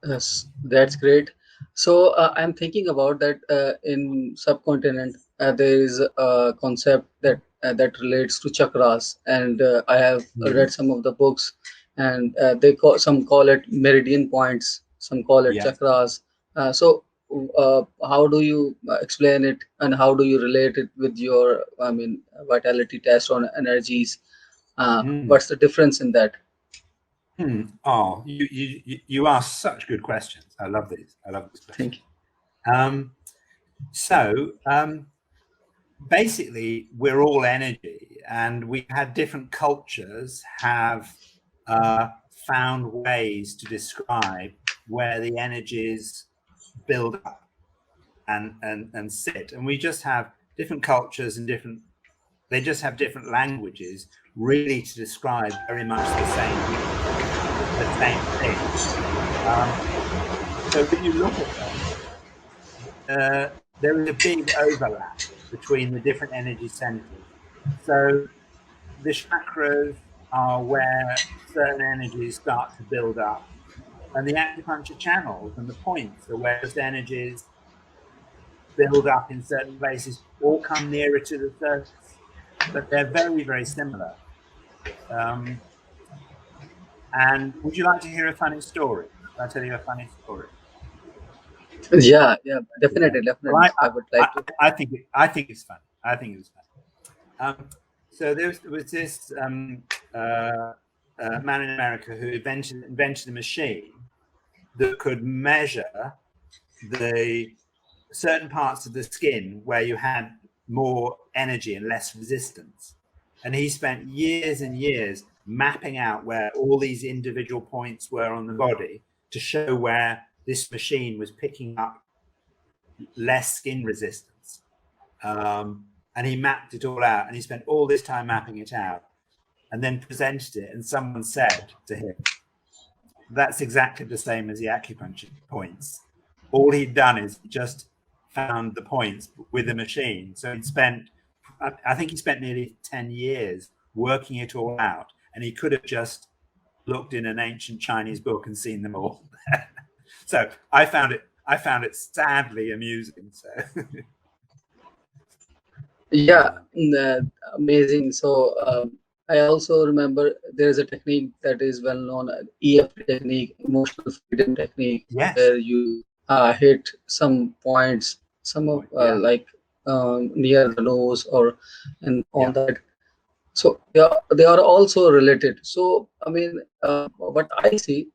Yes, that's great. So I'm thinking about that in subcontinent there is a concept that relates to chakras, and I have Mm. read some of the books, and some call it meridian points, some call it Yes. chakras. So how do you explain it, and how do you relate it with your, I mean, vitality test on energies? Mm. What's the difference in that? Oh, you ask such good questions. I love these. I love these questions. Thank you. Um, so basically, we're all energy, and we had different cultures have found ways to describe where the energies build up and sit, and we just have different cultures and different. They just have different languages, really, to describe very much the same thing. Um, so when you look at them, there is a big overlap between the different energy centers. So the chakras are where certain energies start to build up, and the acupuncture channels and the points are where just energies build up in certain places or come nearer to the surface. But they're very, very similar. Um, and would you like to hear a funny story? Shall I tell you a funny story? Yeah, yeah, Yeah. definitely, Well, definitely. I would like to. I think it's fun. I think it's fun. So there was this man in America who invented a machine that could measure the certain parts of the skin where you had more energy and less resistance. And he spent years and years mapping out where all these individual points were on the body to show where this machine was picking up less skin resistance. And he mapped it all out, and he spent all this time mapping it out and then presented it. And someone said to him, that's exactly the same as the acupuncture points. All he'd done is just found the points with a machine. So he'd spent, I think he spent nearly 10 years working it all out. And he could have just looked in an ancient Chinese book and seen them all. So I found it sadly amusing. So Yeah, amazing. So I also remember there is a technique that is well known, EFT technique, emotional freedom technique, yes, where you hit some points, some of yeah, near the nose or and yeah. on that. So yeah, they are also related. So I mean, what I see